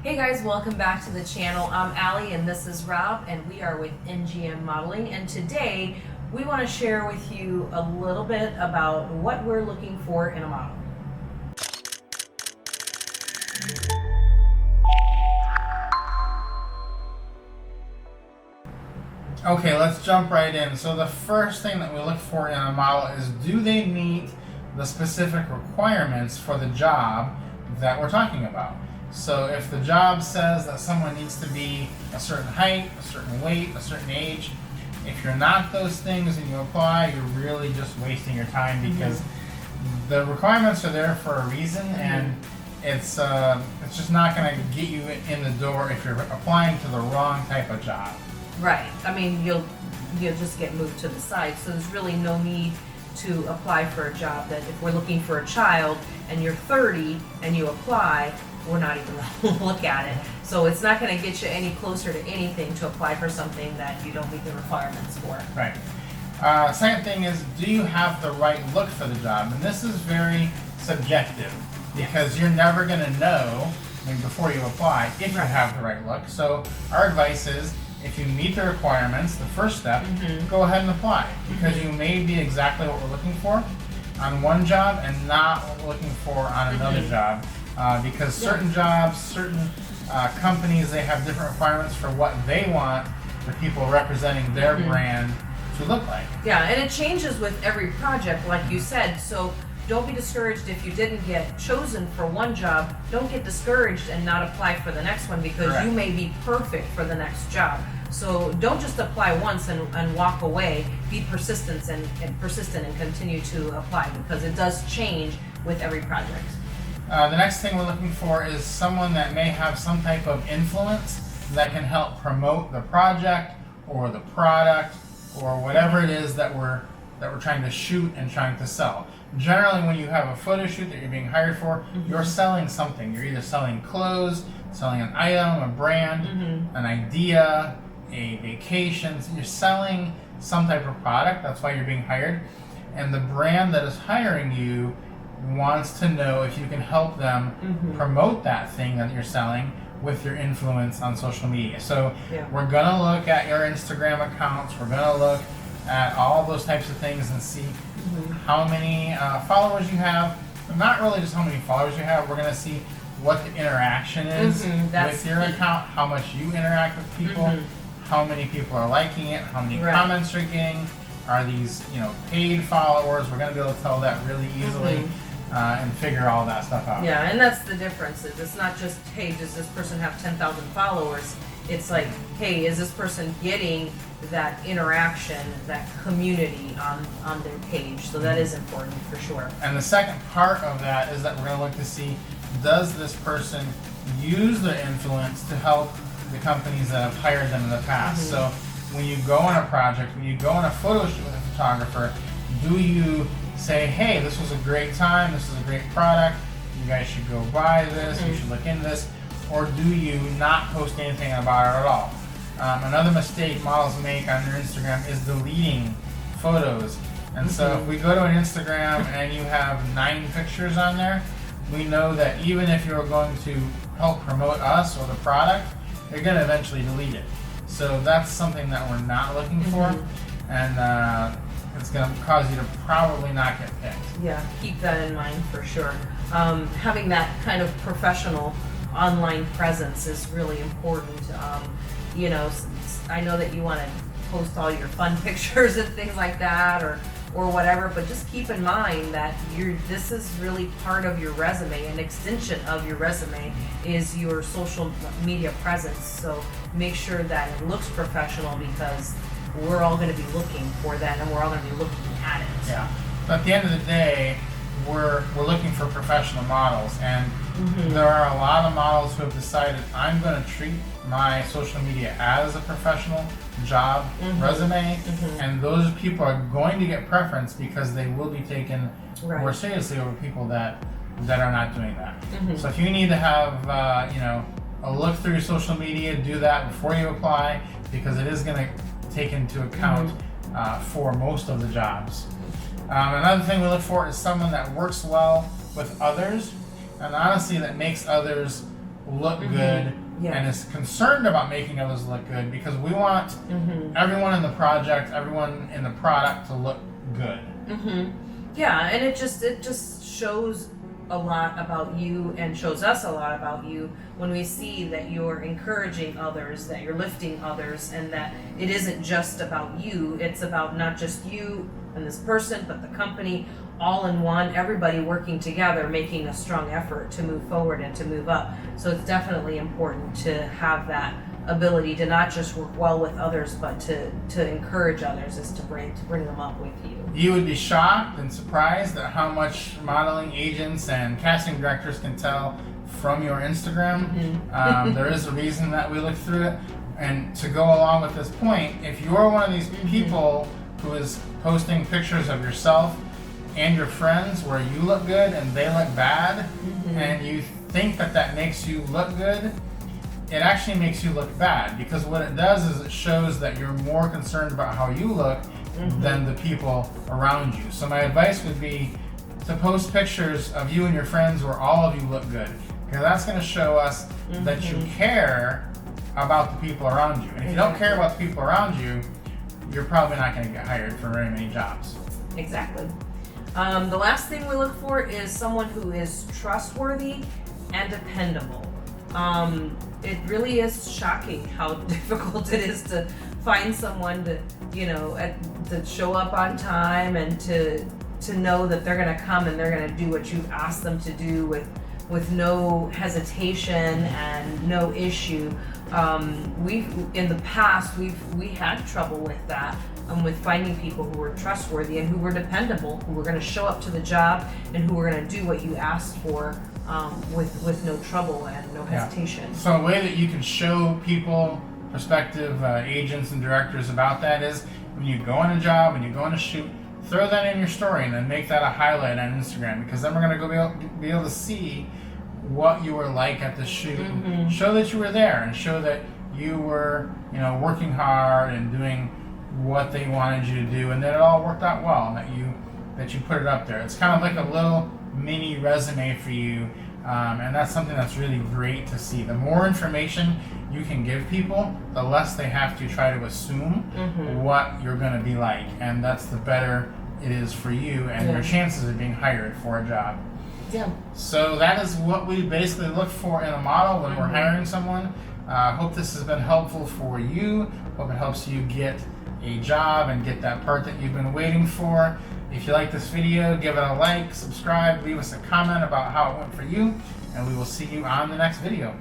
Hey guys, welcome back to the channel. I'm Allie and this is Rob, and we are with NGM Modeling, and today we want to share with you a little bit about what we're looking for in a model. Okay, let's jump right in. So the first thing that we look for in a model is, do they meet the specific requirements for the job that we're talking about? So if the job says that someone needs to be a certain height, a certain weight, a certain age, if you're not those things and you apply, you're really just wasting your time, because the requirements are there for a reason, and it's just not going to get you in the door if you're applying to the wrong type of job. Right. I mean, you'll just get moved to the side. So there's really no need to apply for a job that if we're looking for a child and you're 30 and you apply, we're not even going to look at it. So it's not going to get you any closer to anything to apply for something that you don't meet the requirements for. Right. Second thing is, do you have the right look for the job? And this is very subjective, because you're never going to know, before you apply, if you have the right look. So our advice is, if you meet the requirements, the first step, go ahead and apply, because you may be exactly what we're looking for on one job and not what we're looking for on another job. Because certain jobs, certain companies, they have different requirements for what they want the people representing their brand to look like. Yeah, and it changes with every project, like you said. So don't be discouraged if you didn't get chosen for one job. Don't get discouraged and not apply for the next one, because you may be perfect for the next job. So don't just apply once and walk away. Be persistent and continue to apply, because it does change with every project. The next thing we're looking for is someone that may have some type of influence that can help promote the project or the product or whatever it is that we're trying to shoot and trying to sell. Generally, when you have a photo shoot that you're being hired for, you're selling something. You're either selling clothes, selling an item, a brand, an idea, a vacation. So you're selling some type of product. That's why you're being hired. And the brand that is hiring you wants to know if you can help them promote that thing that you're selling with your influence on social media. So we're going to look at your Instagram accounts. We're going to look at all those types of things and see how many followers you have. But not really just how many followers you have. We're going to see what the interaction is with your account, how much you interact with people, how many people are liking it, how many comments you're getting. Are these, paid followers? We're going to be able to tell that really easily and figure all that stuff out. Yeah, and that's the difference. It's not just, hey, does this person have 10,000 followers? It's like, hey, is this person getting that interaction, that community on their page? So that is important for sure. And the second part of that is that we're going to look to see, does this person use their influence to help the companies that have hired them in the past? So when you go on a project, when you go on a photo shoot with a photographer, do you say, hey, this was a great time, this is a great product, you guys should go buy this, you should look into this, or do you not post anything about it at all? Another mistake models make on their Instagram is deleting photos. And so if we go to an Instagram and you have 9 pictures on there, we know that even if you're going to help promote us or the product, you're going to eventually delete it. So that's something that we're not looking for, and it's going to cause you to probably not get picked. Yeah, keep that in mind for sure. Having that kind of professional online presence is really important. I know that you want to post all your fun pictures and things like that, or whatever, but just keep in mind that this is really part of your resume. An extension of your resume is your social media presence. So make sure that it looks professional, because we're all going to be looking for that, and we're all going to be looking at it. Yeah. But at the end of the day, we're looking for professional models, and there are a lot of models who have decided, I'm going to treat my social media as a professional job resume, and those people are going to get preference because they will be taken more seriously over people that are not doing that. So if you need to have a look through your social media, do that before you apply, because it is going to take into account for most of the jobs. Another thing we look for is someone that works well with others, and honestly that makes others look good Yeah. and is concerned about making others look good, because we want everyone in the project, everyone in the product to look good. Yeah, and it just shows a lot about you and shows us a lot about you when we see that you're encouraging others, that you're lifting others, and that it isn't just about you. It's about not just you and this person, but the company, all in one, everybody working together, making a strong effort to move forward and to move up. So it's definitely important to have that ability to not just work well with others, but to encourage others, is to bring them up with you. You would be shocked and surprised at how much modeling agents and casting directors can tell from your Instagram. There is a reason that we look through it. And to go along with this point, if you're one of these people who is posting pictures of yourself and your friends where you look good and they look bad, and you think that that makes you look good, it actually makes you look bad, because what it does is it shows that you're more concerned about how you look than the people around you. So my advice would be to post pictures of you and your friends where all of you look good, because that's going to show us that you care about the people around you. And if you don't care about the people around you, you're probably not going to get hired for very many jobs. Exactly. The last thing we look for is someone who is trustworthy and dependable. It really is shocking how difficult it is to find someone to, to show up on time and to know that they're going to come and they're going to do what you ask them to do with no hesitation and no issue. In the past we had trouble with that, with finding people who were trustworthy and who were dependable, who were going to show up to the job and who were going to do what you asked for, with no trouble and no hesitation. So a way that you can show people, prospective agents and directors, about that is when you go on a job, when you go on a shoot, throw that in your story and then make that a highlight on Instagram, because then we're going to be able to see what you were like at the shoot. Show that you were there and show that you were working hard and doing what they wanted you to do, and that it all worked out well, and that you put it up there. It's kind of like a little mini resume for you, and that's something that's really great to see. The more information you can give people, the less they have to try to assume what you're going to be like, and that's the better it is for you and your chances of being hired for a job. So that is what we basically look for in a model when we're hiring someone. Hope this has been helpful for you. Hope it helps you get a job and get that part that you've been waiting for. If you like this video, give it a like, subscribe, leave us a comment about how it went for you, and we will see you on the next video.